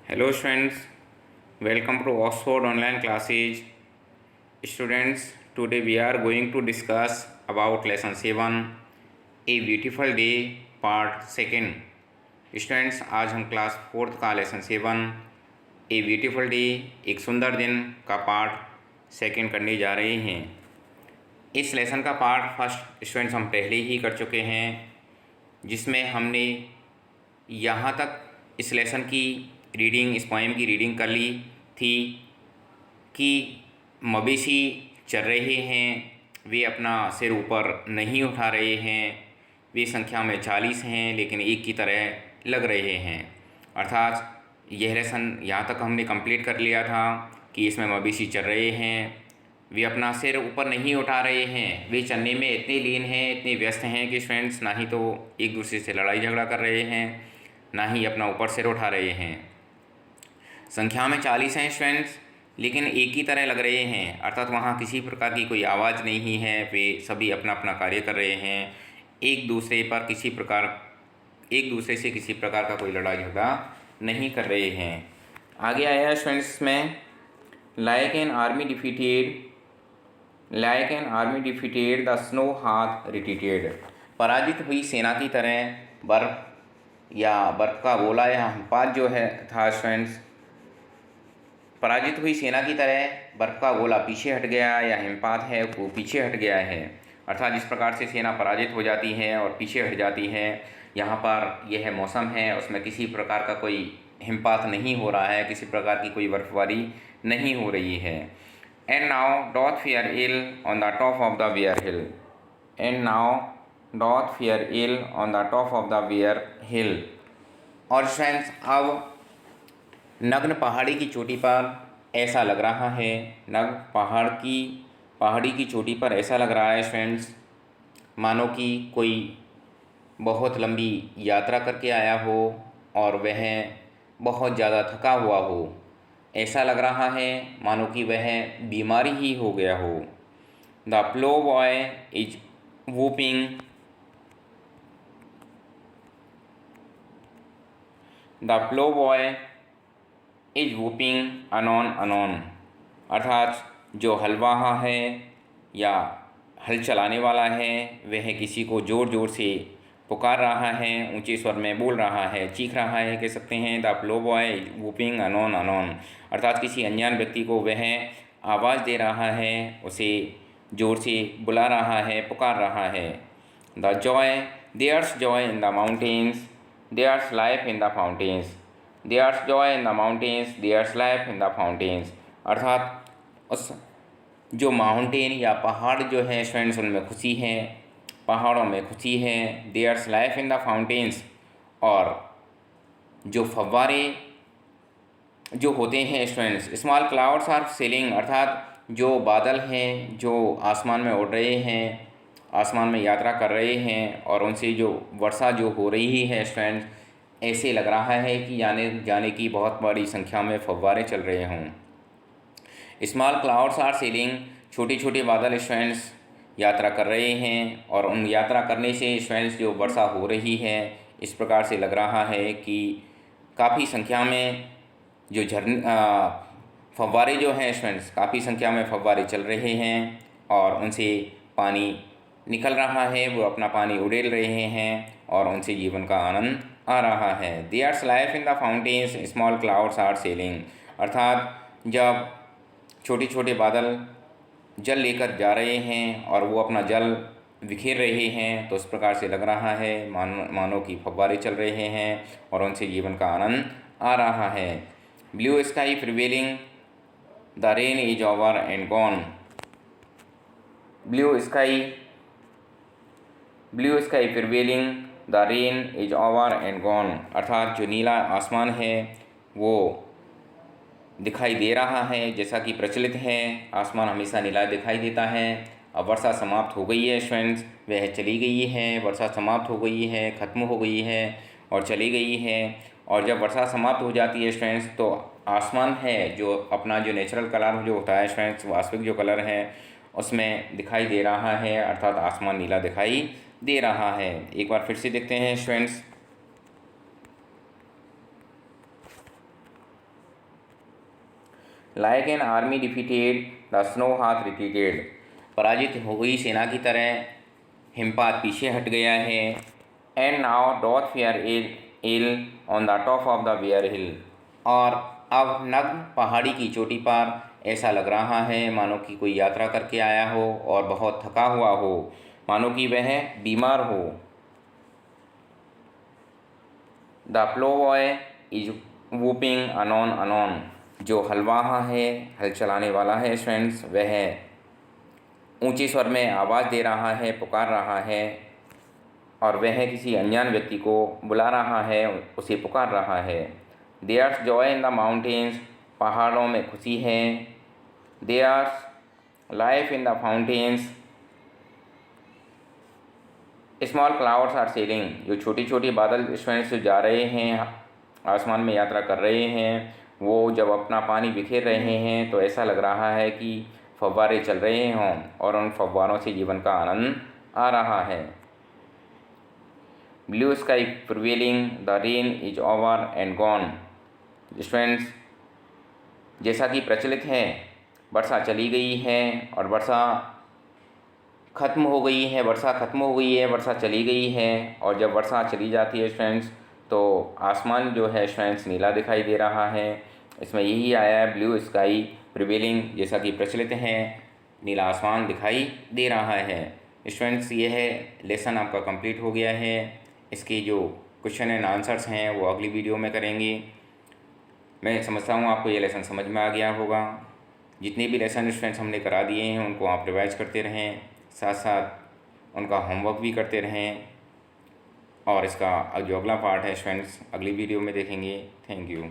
Hello students, welcome to Oxford online classes. Students, today we are going to discuss about lesson 7 A beautiful day part 2nd. Students, आज हम class 4th का lesson 7 a beautiful day एक सुंदर दिन का part 2nd करने जा रहे हैं। इस लेसन का पार्ट फर्स्ट स्टूडेंट्स हम पहले ही कर चुके हैं, जिसमें हमने यहाँ तक इस लेसन की रीडिंग, इस पोएम की रीडिंग कर ली थी कि मवेशी चल रहे हैं, वे अपना सिर ऊपर नहीं उठा रहे हैं, वे संख्या में 40 हैं लेकिन एक की तरह लग रहे हैं। अर्थात यह लेसन यहाँ तक हमने कंप्लीट कर लिया था कि इसमें मवेशी चल रहे हैं, वे अपना सिर ऊपर नहीं उठा रहे हैं, वे चलने में इतने लीन हैं, इतने व्यस्त हैं कि फ्रेंड्स ना ही तो एक दूसरे से लड़ाई झगड़ा कर रहे हैं, ना ही अपना ऊपर सिर उठा रहे हैं। संख्या में 40 हैं फ्रेंड्स, लेकिन एक ही तरह लग रहे हैं, अर्थात वहाँ किसी प्रकार की कोई आवाज़ नहीं है, वे सभी अपना अपना कार्य कर रहे हैं, एक दूसरे से किसी प्रकार का कोई लड़ाई झगड़ा नहीं कर रहे हैं। आगे आया फ्रेंड्स में like an army defeated the snow हाथ रिट्रीटेड। पराजित हुई सेना की तरह बर्फ का गोला या हिमपात जो है था फ्रेंड्स, पराजित हुई सेना की तरह बर्फ़ का गोला पीछे हट गया या हिमपात है वो पीछे हट गया है। अर्थात जिस प्रकार से सेना पराजित हो जाती है और पीछे हट जाती है, यहाँ पर यह मौसम है उसमें किसी प्रकार का कोई हिमपात नहीं हो रहा है, किसी प्रकार की कोई बर्फबारी नहीं हो रही है। And now doth fair ill on the top of the wear hill. And now doth fair ill on the top of the wear hill. और फ्रेंड्स अब नग्न पहाड़ी की चोटी पर ऐसा लग रहा है, पहाड़ी की चोटी पर ऐसा लग रहा है फ्रेंड्स, मानो कि कोई बहुत लंबी यात्रा करके आया हो और वह बहुत ज़्यादा थका हुआ हो। ऐसा लग रहा है मानो कि वह बीमारी ही हो गया हो। The plough boy is whooping is whooping unknown. अर्थात जो हलवाहा है या हल चलाने वाला है वह किसी को ज़ोर ज़ोर से पुकार रहा है, ऊंचे स्वर में बोल रहा है, चीख रहा है, कह सकते हैं the plough boy whooping unknown. अर्थात किसी अनजान व्यक्ति को वह आवाज़ दे रहा है, उसे ज़ोर से बुला रहा है, पुकार रहा है। The joy there's joy in the mountains, there's life in the fountains. There's joy in the mountains, there's life in the fountains. अर्थात उस जो माउंटेन या पहाड़ जो है फ्रेंड्स उनमें खुशी है, पहाड़ों में खुशी है। There's life in the fountains. और जो फव्वारे जो होते हैं friends, small clouds are sailing. अर्थात जो बादल हैं जो आसमान में उड़ रहे हैं, आसमान में यात्रा कर रहे हैं और उनसे जो वर्षा जो हो रही है फ्रेंड्स, ऐसे लग रहा है कि जाने की बहुत बड़ी संख्या में फव्वारे चल रहे हों। Small clouds are sailing. छोटे छोटे बादल फ्रेंड्स यात्रा कर रहे हैं और उन यात्रा करने से फ्रेंड्स जो वर्षा हो रही है, इस प्रकार से लग रहा है कि काफ़ी संख्या में जो फव्वारे जो हैं फ्रेंड्स, काफ़ी संख्या में फव्वारे चल रहे हैं और उनसे पानी निकल रहा है, वो अपना पानी उड़ेल रहे हैं और उनसे जीवन का आनंद आ रहा है। There's life in the fountains, small clouds are sailing. अर्थात जब छोटे छोटे बादल जल लेकर जा रहे हैं और वो अपना जल बिखेर रहे हैं, तो इस प्रकार से लग रहा है मानो कि फव्वारे चल रहे हैं और उनसे जीवन का आनंद आ रहा है। Blue sky prevailing, the rain is over and gone. Blue sky prevailing, the rain is over and gone. अर्थात जो नीला आसमान है वो दिखाई दे रहा है, जैसा कि प्रचलित है आसमान हमेशा नीला दिखाई देता है। अब वर्षा समाप्त हो गई है फ्रेंड्स, वह चली गई है, वर्षा समाप्त हो गई है, ख़त्म हो गई है और चली गई है। और जब वर्षा समाप्त हो जाती है फ्रेंड्स, तो आसमान है जो अपना जो नेचुरल कलर जो होता है फ्रेंड्स, वास्तविक जो कलर है उसमें दिखाई दे रहा है, अर्थात आसमान नीला दिखाई दे रहा है। एक बार फिर से देखते हैं friends. Like an army defeated the snow हाथ रिट्रीटेड, पराजित हुई सेना की तरह हिमपात पीछे हट गया है। And now doth fair ill on the top of the wear hill, और अब नग्न पहाड़ी की चोटी पर ऐसा लग रहा है मानो कि कोई यात्रा करके आया हो और बहुत थका हुआ हो, मानो कि वह बीमार हो। द प्लोबॉय इज वूपिंग अनॉन अनॉन, जो हलवाहा है, हल चलाने वाला है फ्रेंड्स, वह ऊंचे स्वर में आवाज़ दे रहा है, पुकार रहा है, और वह किसी अनजान व्यक्ति को बुला रहा है, उसे पुकार रहा है। There's joy in the mountains, पहाड़ों में खुशी है। There's life in the fountains, small clouds are sailing, जो छोटी छोटी बादल स्टूडेंट्स जो जा रहे हैं, आसमान में यात्रा कर रहे हैं, वो जब अपना पानी बिखेर रहे हैं तो ऐसा लग रहा है कि फव्वारे चल रहे हों और उन फव्वारों से जीवन का आनंद आ रहा है। Blue sky prevailing, the rain is over and gone, students जैसा कि प्रचलित है, वर्षा चली गई है और वर्षा ख़त्म हो गई है, वर्षा ख़त्म हो गई है, वर्षा चली गई है। और जब वर्षा चली जाती है फ्रेंड्स तो आसमान जो है फ्रेंड्स नीला दिखाई दे रहा है। इसमें यही आया है ब्लू स्काई प्रिवेलिंग, जैसा कि प्रचलित है, नीला आसमान दिखाई दे रहा है। स्टूडेंट्स यह लेसन आपका कंप्लीट हो गया है। इसके जो क्वेश्चन एंड आंसर्स हैं वो अगली वीडियो में करेंगे। मैं समझता हूँ आपको ये लेसन समझ में आ गया होगा। जितने भी लेसन स्टूडेंट्स हमने करा दिए हैं उनको आप रिवाइज करते रहें, साथ साथ उनका होमवर्क भी करते रहें, और इसका जो अगला पार्ट है स्टूडेंट्स अगली वीडियो में देखेंगे। Thank you.